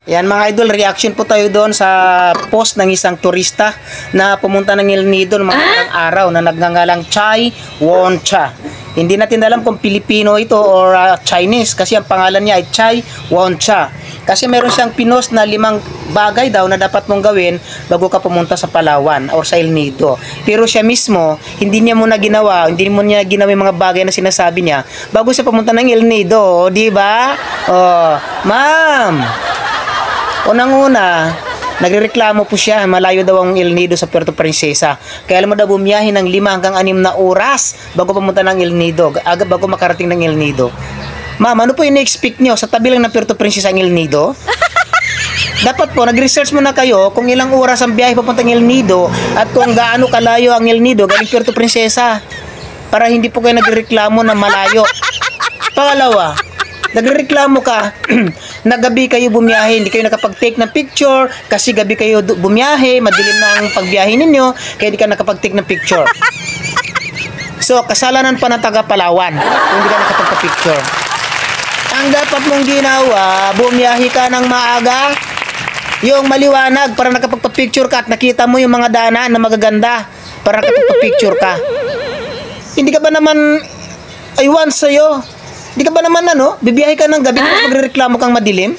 Yan mga idol, reaction po tayo doon sa post ng isang turista na pumunta ng El Nido ng mga ilang araw na nagngangalang Chai Won Cha. Hindi natin alam kung Pilipino ito or Chinese kasi ang pangalan niya ay Chai Won Cha. Kasi meron siyang pinost na 5 bagay daw na dapat mong gawin bago ka pumunta sa Palawan or sa El Nido. Pero siya mismo, hindi niya muna ginawa yung mga bagay na sinasabi niya bago siya pumunta ng El Nido, di ba? Oh, ma'am. Unang-una, nagrereklamo po siya, malayo daw ang El Nido sa Puerto Princesa. Kaya alam mo daw bumiyahe ng 5 hanggang 6 na oras bago pumunta ng El Nido, bago makarating ng El Nido. Ma'am, ano po yung na-expect nyo? Sa tabi lang ng Puerto Princesa ang El Nido? Dapat po, nag-research muna kayo kung ilang oras ang biyahe papuntang El Nido at kung gaano kalayo ang El Nido galing Puerto Princesa. Para hindi po kayo nagrereklamo na malayo. Pangalawa, nagrereklamo ka na gabi kayo bumiyahe, hindi kayo nakapag-take ng picture kasi gabi kayo bumiyahe, madilim na ang pagbiyahe ninyo, kaya hindi ka nakapag-take ng picture. So, kasalanan pa ng taga-Palawan kung hindi ka nakapag-picture. Ang dapat mong ginawa, bumiyahe ka ng maaga, yung maliwanag para nakapag-picture ka at nakita mo yung mga daanan na magaganda para nakapag-picture ka. Hindi ka ba naman aywan sa'yo? Di ka ba naman bibiyahe ka ng gabi tapos magrereklamo kang madilim?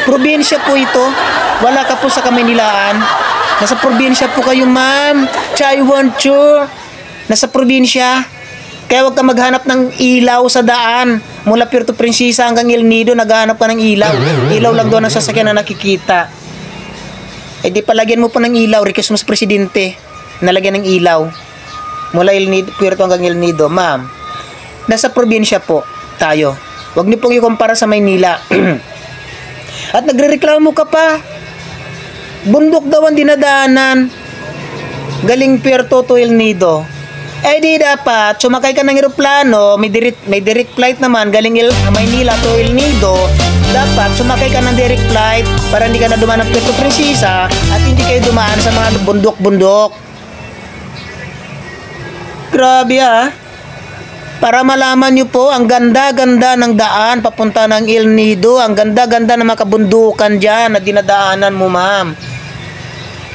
Probinsya po ito. Wala ka po sa Kamaynilaan. Nasa probinsya po kayo, ma'am. Chai Won Cha. Nasa probinsya. Kaya huwag ka maghanap ng ilaw sa daan. Mula Puerto Princesa hanggang El Nido, naghahanap ka ng ilaw. Ilaw lang doon ang sasakyan na nakikita. Eh di palagyan mo po ng ilaw. Request mo sa presidente. Nalagyan ng ilaw. Mula El Nido, Puerto hanggang El Nido, ma'am. Nasa probinsya po tayo. Huwag niyo pong ikumpara sa Maynila. At nagrereklamo ka pa. Bundok daw ang dinadaanan. Galing Puerto to El Nido. Eh di dapat, sumakay ka ng eroplano, may direct flight naman, galing Maynila to El Nido. Dapat, sumakay ka ng direct flight para hindi ka na dumaan ng Puerto Princesa at hindi kayo dumaan sa mga bundok-bundok. Grabe Para malaman nyo po, ang ganda-ganda ng daan papunta ng El Nido. Ang ganda-ganda ng mga kabundukan dyan na dinadaanan mo, ma'am.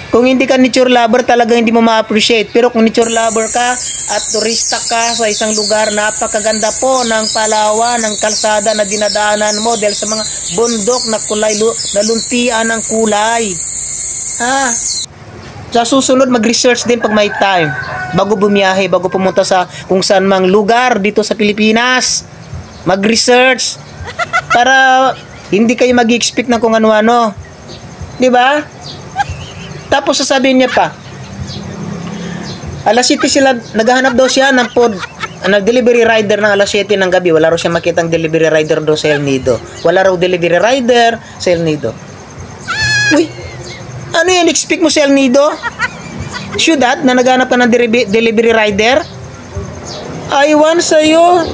Kung hindi ka nature lover, talaga hindi mo ma-appreciate. Pero kung nature lover ka at turista ka sa isang lugar, napakaganda po ng Palawan, ng kalsada na dinadaanan mo dahil sa mga bundok na kulay, na luntian ng kulay. Sa susunod, mag-research din pag may time. Bago bumiyahe, bago pumunta sa kung saan mang lugar dito sa Pilipinas. Mag-research. Para hindi kayo mag-expect ng kung ano-ano. Diba? Tapos sasabihin niya pa, alas 7 sila, naghahanap daw siya ng delivery rider ng alas 7 ng gabi. Wala raw siya makitang delivery rider doon sa El Nido. Wala raw delivery rider sa El Nido. Uy, ano yan? Expect mo sa El Nido? Syudad na naghanap ka ng delivery rider? Aywan sa'yo.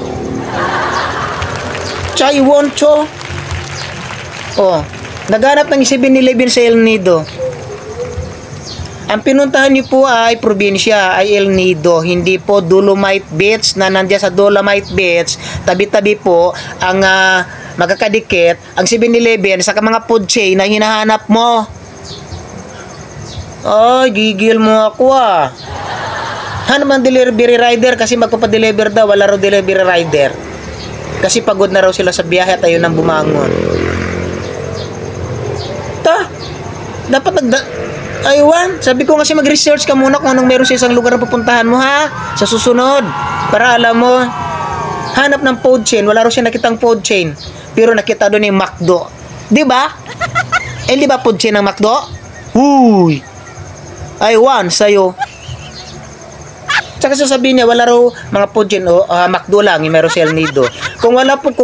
Chai Won Cha. Naghanap ng 7-Eleven sa El Nido. Ang pinuntahan niyo po ay probinsya, ay El Nido. Hindi po Dolomite Beach na nandiyan sa Dolomite Beach. Tabi-tabi po ang magkakadikit, ang 7-Eleven sa mga food chain na hinahanap mo. Gigil mo ako Ano man delivery rider kasi magpapadeliver daw, wala raw delivery rider. Kasi pagod na raw sila sa biyahe at ayaw nang bumangon. Dapat aywan, sabi ko kasi mag-research ka muna kung anong meron sa isang lugar na pupuntahan mo sa susunod. Para alam mo, hanap ng food chain, wala raw siya nakitang food chain. Pero nakita doon yung McDo. Diba? Diba food chain ng McDo? Uy! Aywan sa'yo. Tsaka sasabihin niya, wala raw mga food chain McDo lang, yung meron sa El Nido. Kung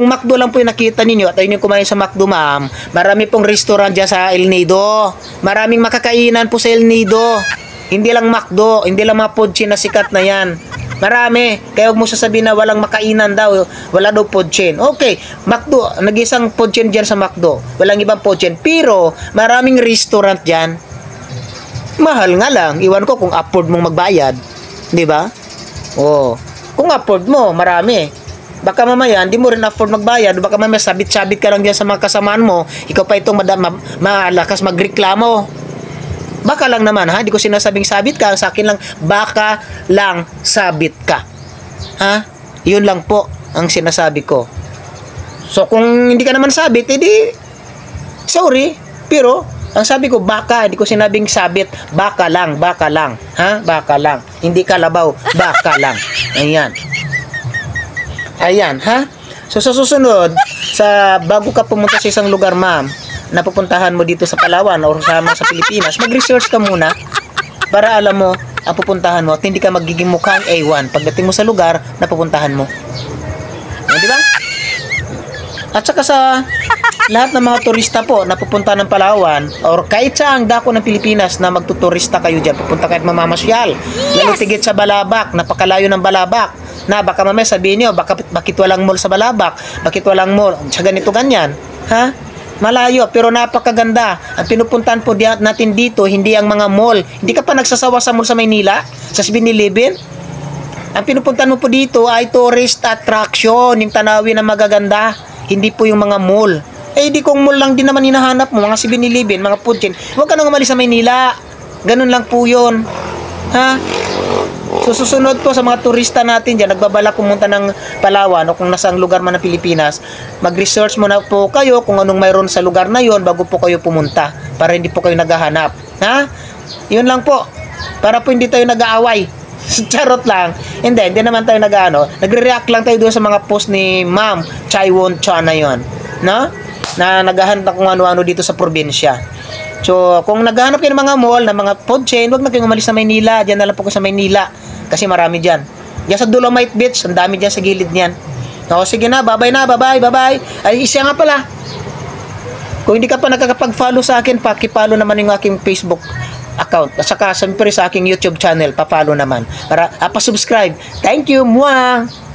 McDo lang po yung nakita ninyo at ayun yung kumain sa McDo, ma'am, marami pong restaurant dyan sa El Nido. Maraming makakainan po sa El Nido. Hindi lang McDo, hindi lang mga food chain na sikat na yan. Marami. Kaya huwag mo sasabihin na walang makainan daw, wala daw food chain. Okay, McDo, nag-isang food chain dyan sa McDo. Walang ibang food chain. Pero, maraming restaurant dyan. Mahal nga lang. Iwan ko kung afford mong magbayad. Di ba? Kung afford mo, marami. Baka mamaya, hindi mo rin afford magbayad. Baka mamaya, sabit-sabit ka lang diyan sa mga kasamaan mo. Ikaw pa itong malakas magreklamo. Baka lang naman, ha? Hindi ko sinasabing sabit ka. Sa akin lang, baka lang sabit ka. Ha? Yun lang po ang sinasabi ko. So, kung hindi ka naman sabit, edi, sorry. Pero, ang sabi ko, baka. Hindi ko sinabing sabit. Baka lang. Ha? Baka lang. Hindi kalabaw. Baka lang. Ayan. Ayan, ha? So, sa susunod, bago ka pumunta sa isang lugar, ma'am, na pupuntahan mo dito sa Palawan o sa Pilipinas, mag-research ka muna para alam mo ang pupuntahan mo at hindi ka magiging mukhang A1 pagdating mo sa lugar na pupuntahan mo. Di ba? At saka sa lahat ng mga turista po na pupunta ng Palawan or kahit sa ang dako ng Pilipinas na magtuturista kayo dyan, pupunta kayo at mamamasyal, lalo tigit sa Balabac, napakalayo ng Balabac, na baka mamaya sabihin nyo, bakit walang mall sa Balabac? Bakit walang mall? Sa ganito ganyan. Ha? Malayo, pero napakaganda. Ang pinupuntahan po natin dito, hindi ang mga mall. Hindi ka pa nagsasawa sa mall sa Maynila? Sa 7-Eleven? Ang pinupuntahan mo po dito ay tourist attraction, yung tanawin na magaganda. Hindi po yung mga mall. Eh, di kung mall lang din naman hinahanap mo, mga 7-Eleven, mga food chain. Huwag ka nang umalis sa Maynila. Ganun lang po yun. Ha? So, susunod po sa mga turista natin dyan, nagbabala pumunta ng Palawan o kung nasa lugar man ng Pilipinas, mag-research muna po kayo kung anong mayroon sa lugar na yon bago po kayo pumunta para hindi po kayo naghahanap. Ha? Yun lang po. Para po hindi tayo nag-aaway. Charot lang. Hindi naman tayo nagre-react lang tayo doon sa mga post ni Ma'am Chai Won Cha na yon. No? Na naghahanap kung ano-ano dito sa probinsya. So, kung naghahanap kayo ng mga mall, ng mga food chain, huwag na kayong umalis sa Maynila. Diyan na lang po kayo sa Maynila. Kasi marami dyan. Diyan sa Dolomite Beach, ang dami dyan sa gilid niyan. O, sige na, bye-bye na, bye-bye. Ay, isa nga pala. Kung hindi ka pa nakakapag-follow sa akin, paki-follow naman yung aking Facebook account. At saka, siyempre sa aking YouTube channel, pa-follow naman. Para, pa-subscribe. Thank you, muah!